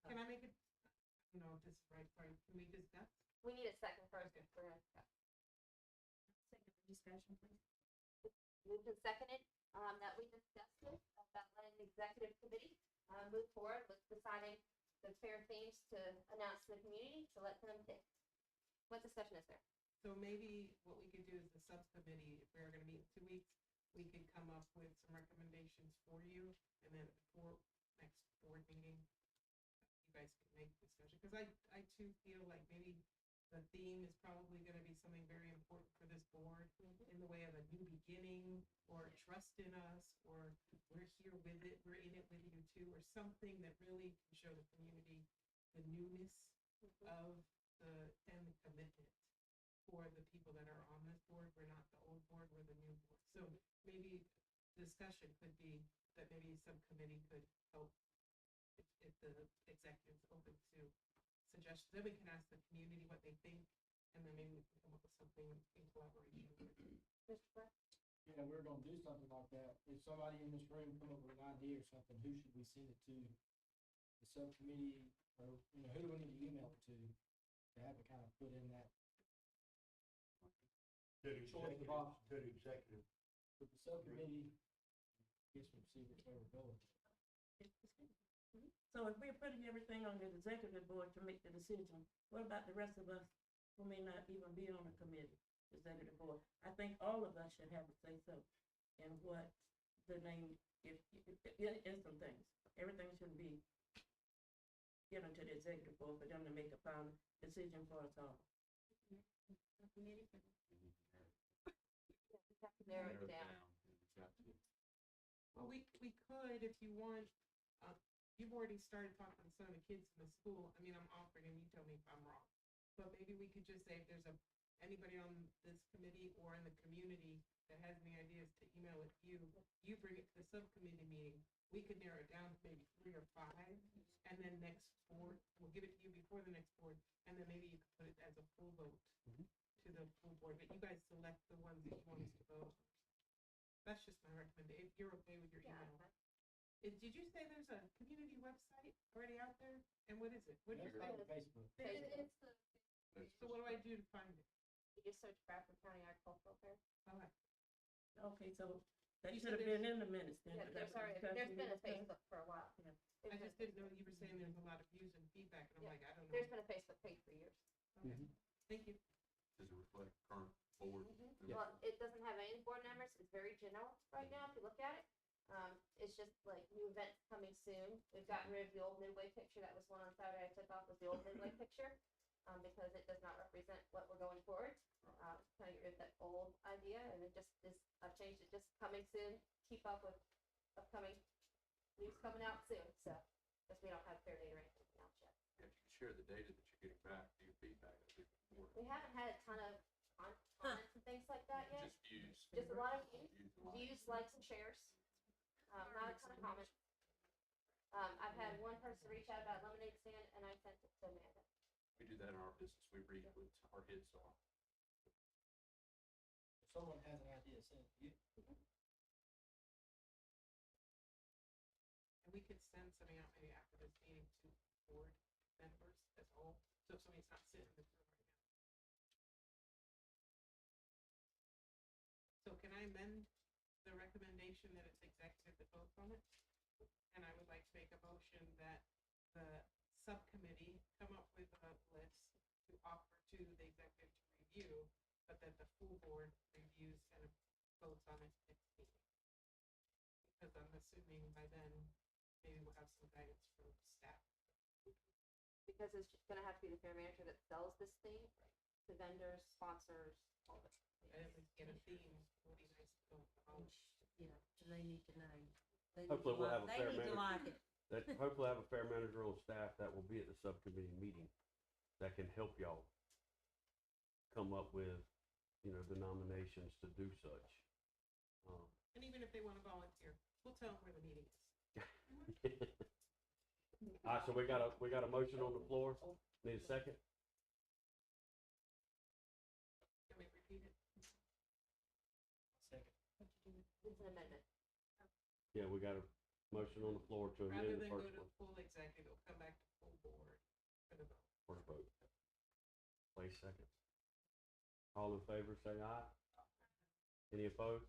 Can I make it, I don't know if this is right, part, can we discuss? We need a second first. We're gonna discuss. Second for discussion, please. Moved and seconded, that we discussed it, about letting the executive committee, move forward with deciding the fair themes to announce to the community, to let them pick. What discussion is there? So maybe what we could do is the subcommittee, if we're gonna meet in 2 weeks, we could come up with some recommendations for you, and then before next board meeting, you guys can make discussion, because I too feel like maybe the theme is probably gonna be something very important for this board in the way of a new beginning, or trust in us, or we're here with it, we're in it with you too, or something that really can show the community the newness of and the commitment for the people that are on this board. We're not the old board, we're the new board. So maybe discussion could be that maybe subcommittee could help if the executive's open to suggestions. Then we can ask the community what they think, and then maybe we can come up with something in collaboration. Christopher? Yeah, we're gonna do something like that. If somebody in this room come up with an idea or something, who should we send it to? The subcommittee, or, you know, who do we need to email it to have it kind of put in that To the choice of executive, options? to the executive. With the subcommittee, guess we'll see which way we're going. So if we're putting everything on the executive board to make the decision, what about the rest of us who may not even be on the committee, executive board? I think all of us should have a say-so in what the name, in some things. Everything should be given to the executive board for them to make a final decision for us all. Narrow it down. Well, we could, if you want, you've already started talking to some of the kids in the school. I mean, I'm offering, and you tell me if I'm wrong. But maybe we could just say if there's anybody on this committee or in the community that has any ideas to email it to you, you bring it to the subcommittee meeting. We could narrow it down to maybe 3 or 5, and then next board, we'll give it to you before the next board, and then maybe you could put it as a full vote to the full board. But you guys select the ones that you want us to vote. That's just my recommendation, if you're okay with your Yeah, email. Did you say there's a community website already out there? And what is it? What do you say? Facebook. It's the, So what do I do to find it? you just search Bradford County Agricultural Affairs. Okay. Okay, so that You should said have been in the minutes then. Yeah, but that's there's discussion been a we discussed. Facebook for a while. Yeah. I just didn't know, you were saying there's a lot of views and feedback, and I'm Yeah. like, I don't know. There's been a Facebook page for years. Okay. Thank you. Does it reflect current board? Well, it doesn't have any board members, it's very general right now, if you look at it. It's just like new events coming soon. We've gotten rid of the old Midway picture, that was one on Saturday I took off, was the old Midway picture, because it does not represent what we're going forward. Kind of get rid of that old idea, and it just is, I've changed it, just coming soon, keep up with upcoming news coming out soon, so, because we don't have fair data or anything else yet. If you can share the data that you're getting back, to your feedback, that'd be important. We haven't had a ton of comments and things like that yet. Just views. Just a lot of views, Views, likes, and shares. Not a ton of comments. I've had one person reach out about lemonade stand, and I sent it to Amanda. We do that in our business, we read what our hits are. If someone has an idea, send it to you. And we could send something out maybe after this meeting to board members as a whole, so if somebody's not sitting in this room right now. So can I amend the recommendation that it's executive that votes on it? And I would like to make a motion that the subcommittee come up with a list to offer to the executive to review, but that the full board reviews and votes on it next meeting. Because I'm assuming by then, maybe we'll have some guidance from staff. Because it's just gonna have to be the fair manager that sells this thing to vendors, sponsors, all of it. And at least get a theme, it'll be nice to go with the holiday. Yeah, and they need to know. They need Hopefully to we'll like- have a fair They need to like it. That hopefully have a fair manager on staff that will be at the subcommittee meeting that can help y'all come up with, you know, the nominations to do such. And even if they wanna volunteer, we'll tell them where the meeting is. All right, so we got a motion on the floor. Need a second? Can we repeat it? It's an amendment. Yeah, we got a motion on the floor to Rather amend the than go first to one full executive, come back to full board for the vote. for the vote. Place second. All in favor, say aye. Any opposed?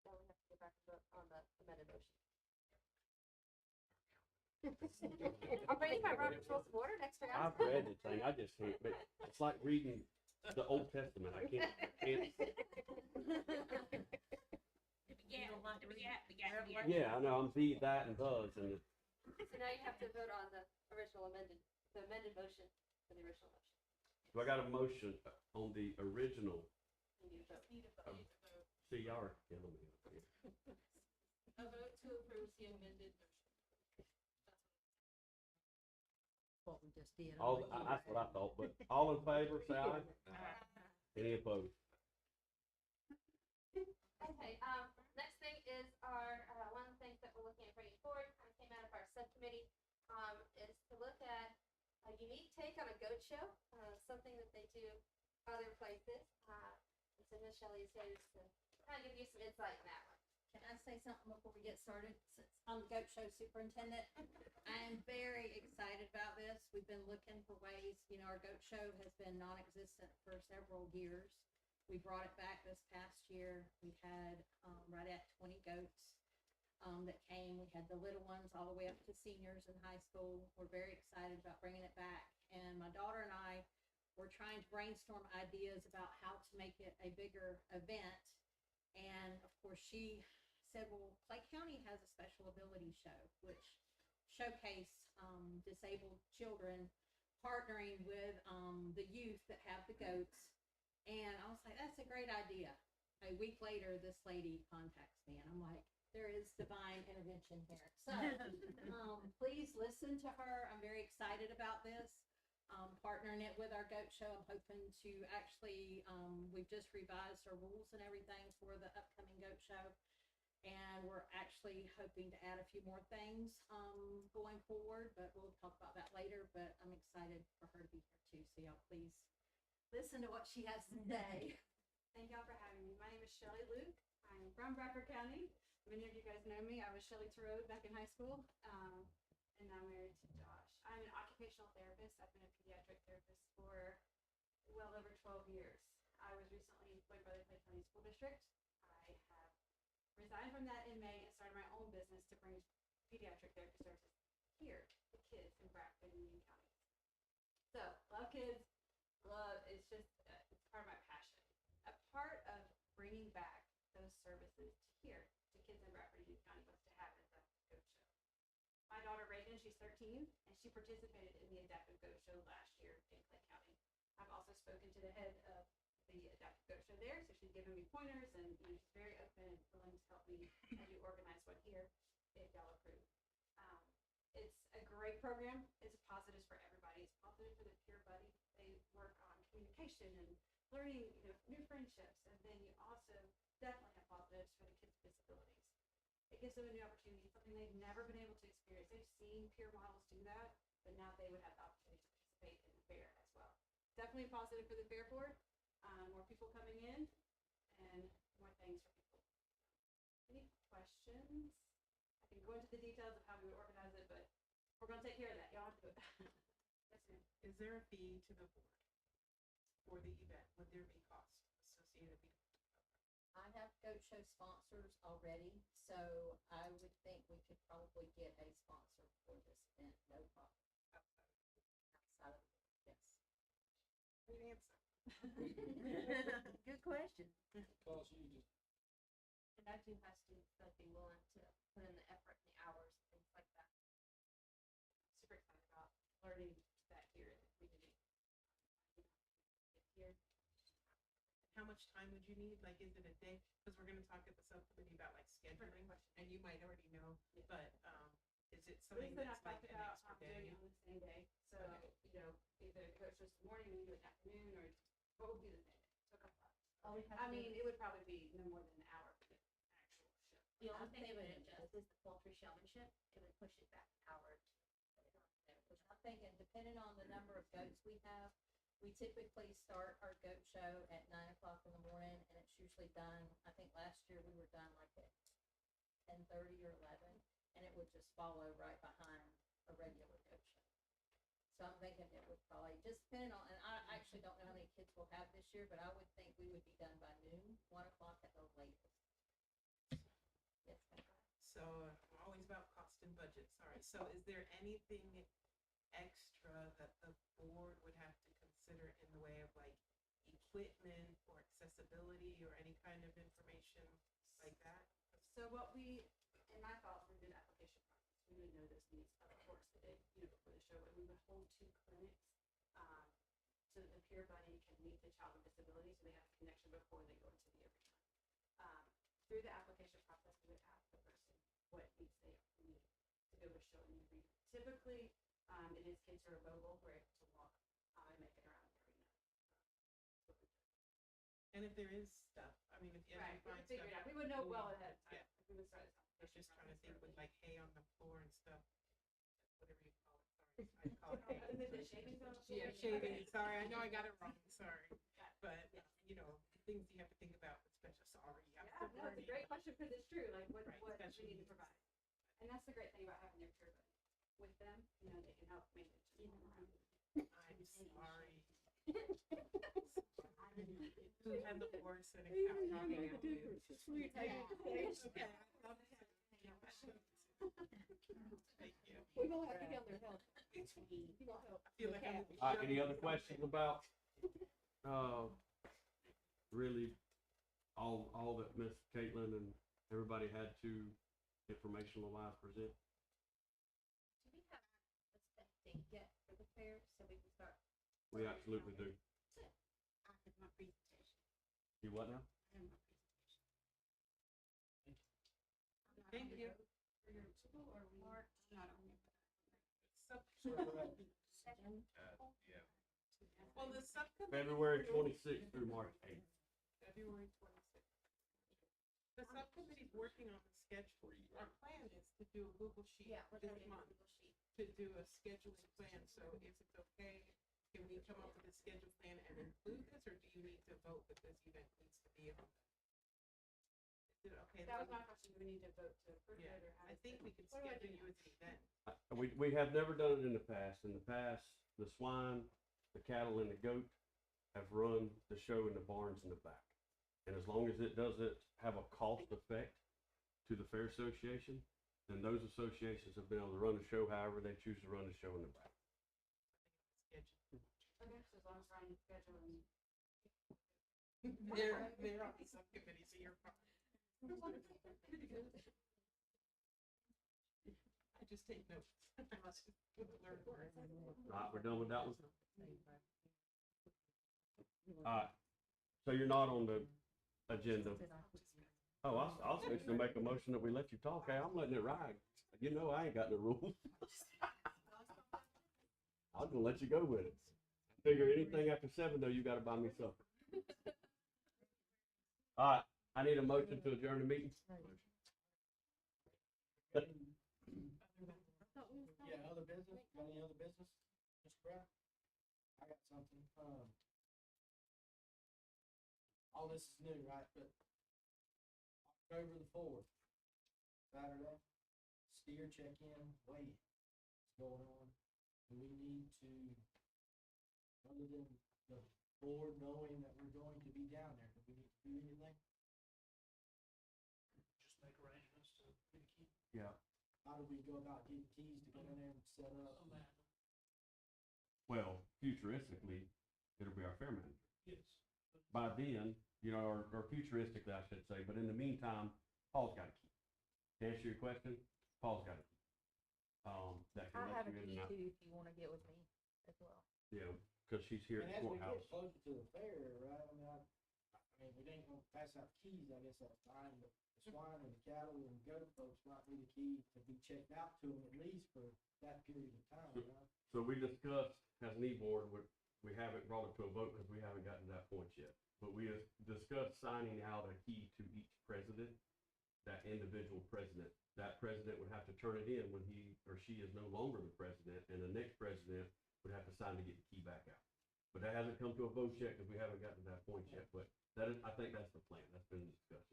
So we have to go back to vote on the amended motion. I'm reading my Robert's Rules of Order next to I've read the thing, I just can't, but it's like reading the Old Testament, I can't. Yeah, I know, I'm the, that, and those, and the, So now you have to vote on the amended motion for the original motion. so I got a motion on the original. You need to vote. See, y'all are killing me. A vote to approve the amended motion. What we just did. All, that's what I thought, but all in favor, say aye. Any opposed? Okay, next thing is our, one of the things that we're looking at bringing forward, kind of came out of our subcommittee, is to look at a unique take on a goat show, something that they do other places. And so Ms. Shelley is here to kind of give you some insight on that one. Can I say something before we get started? Since I'm the goat show superintendent, I am very excited about this. We've been looking for ways, our goat show has been non-existent for several years. We brought it back this past year. We had right at 20 goats that came. We had the little ones all the way up to seniors in high school. We're very excited about bringing it back. And my daughter and I were trying to brainstorm ideas about how to make it a bigger event. And of course, she said, well, Clay County has a special ability show, which showcase disabled children partnering with the youth that have the goats. And I was like, that's a great idea. A week later, this lady contacts me, and I'm like, there is divine intervention here. So please listen to her. I'm very excited about this. Partnering it with our goat show. I'm hoping to actually, we've just revised our rules and everything for the upcoming goat show. And we're actually hoping to add a few more things going forward, but we'll talk about that later. But I'm excited for her to be here too. So y'all please listen to what she has to say. Thank y'all for having me. My name is Shelley Luke. I'm from Bradford County. Many of you guys know me. I was Shelley Tarode back in high school, and now married to Josh. I'm an occupational therapist. I've been a pediatric therapist for well over 12 years. I was recently employed by the Clay County School District. I have resigned from that in May and started my own business to bring pediatric therapy services here to kids in Bradford and Union County. So, love kids. It's just, it's part of my passion. A part of bringing back those services to here, to kids in Bradford and Union County, was to have an adaptive goat show. My daughter Reagan, she's 13, and she participated in the adaptive goat show last year in Clay County. I've also spoken to the head of the adaptive goat show there, so she's given me pointers, and she's very open and willing to help me as we organize one here, if y'all approve. It's a great program. It's positives for everybody. It's positive for the peer buddy. They work on communication and learning, new friendships, and then you also definitely have positives for the kids with disabilities. It gives them a new opportunity, something they've never been able to experience. They've seen peer models do that, but now they would have the opportunity to participate in the fair as well. Definitely positive for the fair board. More people coming in and more things for people. Any questions? I can go into the details of how we would organize it, but we're going to take care of that. Y'all have to do it. Yes, ma'am. Is there a fee to the board for the event? Would there be costs associated with it? I have goat show sponsors already, so I would think we could probably get a sponsor for this event, no problem. Outside of it, yes. Great answer. Good question. Because you just, And I do have students that be willing to put in the effort and the hours and things like that. Super excited about learning that here in the community. Here. How much time would you need? Like, is it a day? Because we're gonna talk at the subcommittee about like scheduling, and you might already know, but, is it something Lisa and I that's like talked an about extra day? doing it on the same day. So, either it goes just the morning, we do it afternoon, or what would be the same day? So a couple hours. All we have I to do- mean, it would probably be no more than an hour for the actual show. The only thing it would adjust is the poultry showmanship. It would push it back an hour. I'm thinking, depending on the number of goats we have, we typically start our goat show at 9 o'clock in the morning, and it's actually done, I think last year we were done like at 10:30 or 11, and it would just follow right behind a regular goat show. So I'm thinking it would probably, just depending on, and I actually don't know how many kids we'll have this year, but I would think we would be done by noon, 1 o'clock at the latest. Yes, ma'am. So I'm always about cost and budget, sorry. So is there anything extra that the board would have to consider in the way of like equipment or accessibility or any kind of information like that? So what we, in my thoughts, we did application process, we would know this needs, of course, the day, before the show, but we would hold 2 clinics, so that the peer buddy can meet the child with disability, so they have a connection before they go into the every time. Through the application process, we would ask the person what needs they need to go to show a new reader. Typically, it is kids who are mobile, who are able to walk, and make it around the arena. And if there is stuff, I mean, if you Right, ever we find would figure it stuff. out, we would know well ahead of time, Yeah. if we would start this I was just trying to think with early. like hay on the floor and stuff, whatever you call it, sorry. I call it hay. And then the shavings on the floor. Yeah, shaving, sorry, I know I got it wrong, sorry. Yeah. But, things you have to think about with special, sorry. Yeah, no, it's a great question, because it's true, like, what Right, we special need to needs. provide. And that's the great thing about having your peer buddy with them, they can help manage it all around. I'm sorry. Who had the horse and a cow talking at you? Okay, I love that. Thank you. We will have to get on their help. You will help. I feel like I'm. Any other questions about, really, all that Miss Caitlin and everybody had to informational wise present? Do we have a set date yet for the fair, so we can start? We absolutely do. I have my presentation. You what now? I have my presentation. Thank you. For your school, or we? I'm not on there, Sub- Yeah. Well, the subcommittee. February 26th through March 8th. February 26th. The subcommittee's working on the schedule. Our plan is to do a Google sheet Yeah, we're this gonna do a month, Google sheet. to do a scheduling plan. So if it's okay, can we come up with a schedule plan and include this, or do you need to vote that this event needs to be on? Is it okay? That was my question, do we need to vote to approve Yeah, it, or how? I think we could What do I schedule do you as an event. We have never done it in the past. In the past, the swine, the cattle, and the goat have run the show in the barns in the back. And as long as it doesn't have a cost effect to the Fair Association, then those associations have been able to run the show however they choose to run the show in the back. Schedule. Okay, so as long as Ryan schedule and. They're on the subcommittee, so you're fine. I just take notes. Learn words. Alright, we're done with that one? Alright, so you're not on the agenda. Oh, I was fixing to make a motion that we let you talk. Hey, I'm letting it ride. You know I ain't got no rules. I was gonna let you go with it. Figure anything after 7 though, you gotta buy me supper. Alright, I need a motion to adjourn the meeting. Yeah, other business, got any other business, Mr. Brown? I got something, all this is new, right, but October the 4th, Saturday, steer check-in weigh-in is going on. Do we need to, other than the board knowing that we're going to be down there, do we need to do anything? Just make arrangements to get a key. Yeah. How do we go about getting keys to go in there and set up? Well, futuristically, it'll be our fair manager. Yes. By then, or futuristically, I should say, but in the meantime, Paul's got a key. To answer your question, Paul's got a key. That can I let have a you in key and out. too, if you wanna get with me as well. Yeah, because she's here And at as the we courthouse. get closer to the fair, right, I mean, we ain't gonna pass out keys, I guess that's fine, but the swine and the cattle and goat folks might need a key to be checked out to them at least for that period of time, right? So we discussed, as an e-board, we haven't brought it to a vote because we haven't gotten to that point yet. But we have discussed signing out a key to each president, that individual president. That president would have to turn it in when he or she is no longer the president, and the next president would have to sign to get the key back out. But that hasn't come to a vote yet because we haven't gotten to that point yet, but That is, I think that's the plan, that's been discussed.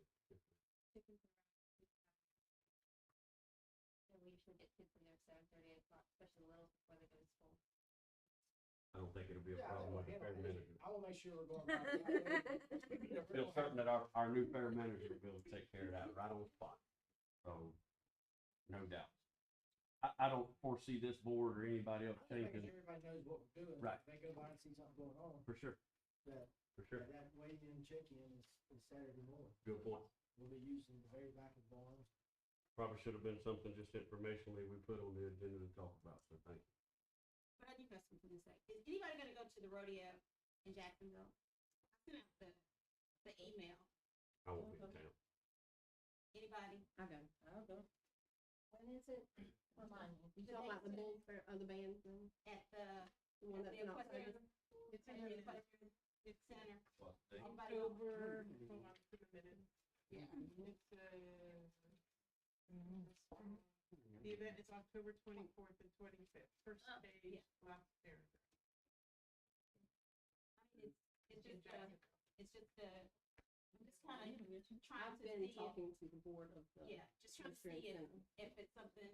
And we usually get kids in there 7:30, 8 o'clock, especially the littles before they go to school. I don't think it'll be a Yeah, problem with the fair manager. I will make sure we're going back. I Feel certain that our new fair manager will be able to take care of that right on the spot. So, no doubt. I don't foresee this board or anybody else I think changing, everybody knows what we're doing. Right. If they go by and see something going on, for sure, that, for sure. that weigh-in, check-in is Saturday morning. Good point. We'll be using the very back of the barns. Probably should have been something just informationally we put on the agenda to talk about, so thank you. But I do have something to say. Is anybody gonna go to the rodeo in Jacksonville? I sent out the email. I won't be in town. Anybody? I'll go. When is it? Remind me. You talking about the bull fair, the band thing? At the one at that's the not equestrian, It's at in the the equestrian center. What day? Anybody go? October, hold on just a minute. Yeah. It says, the event is October 24th and 25th, first Oh, stage, yeah. last fair. I mean, it's just I'm just kind of trying I've to been see talking to the board of the. yeah, just trying to see if it's something,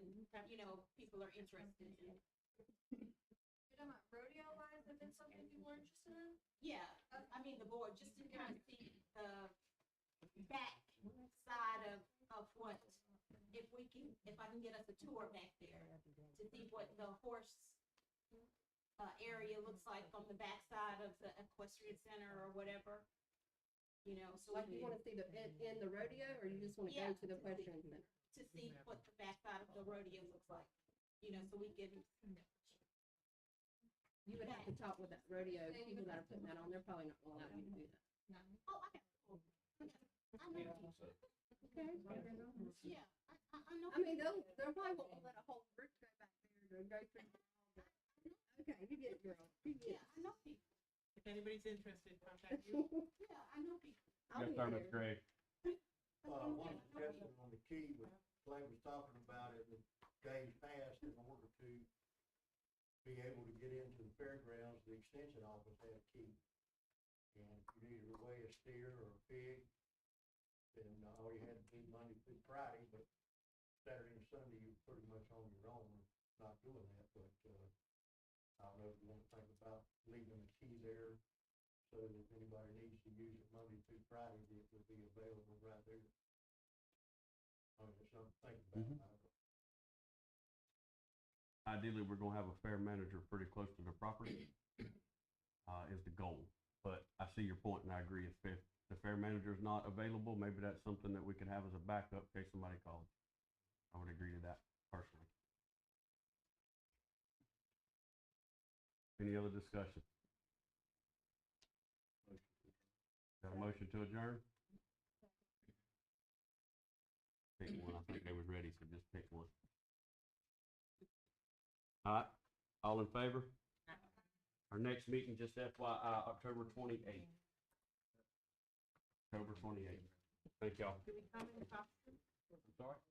you know, people are interested in. You're talking about rodeo wise, if it's something people are interested in? Yeah, I mean, the board, just to kind of see the back side of what, if I can get us a tour back there, to see what the horse area looks like on the back side of the equestrian center or whatever, you know, so Like we you can, wanna see in the rodeo, or you just wanna Yeah. go to the equestrian center? to see what the back side of the rodeo looks like, you know, so we can, You would have to talk with that rodeo, people that are putting that on, they're probably not gonna allow you to do that. oh, I got, I know, Okay. yeah, I know. I mean, they'll probably won't let a whole group go back there to go through. Okay, you get it, girl, you get Yeah, it. I know people, If anybody's interested, contact you. yeah, I know people. I'll Yes, be sir, there. Ms. Gray. One suggestion on the key, was Clay was talking about it, the days past, in order to be able to get into the fairgrounds, the extension office had a key. And if you needed to weigh a steer or a pig, then all you had to do Monday through Friday, but Saturday and Sunday, you're pretty much on your own, not doing that, but, I don't know if you wanna think about leaving the key there, so that if anybody needs to use it Monday through Friday, it would be available right there. I mean, it's something to think about. Mhm. Ideally, we're gonna have a fair manager pretty close to the property, is the goal. But I see your point, and I agree, if the fair manager is not available, maybe that's something that we could have as a backup in case somebody calls. I would agree to that personally. Any other discussion? Got a motion to adjourn? Pick one, I think they was ready, so just pick one. All right, all in favor? Our next meeting, just FYI, October 28th. October 28th. Thank y'all. Do we come in costume? I'm sorry?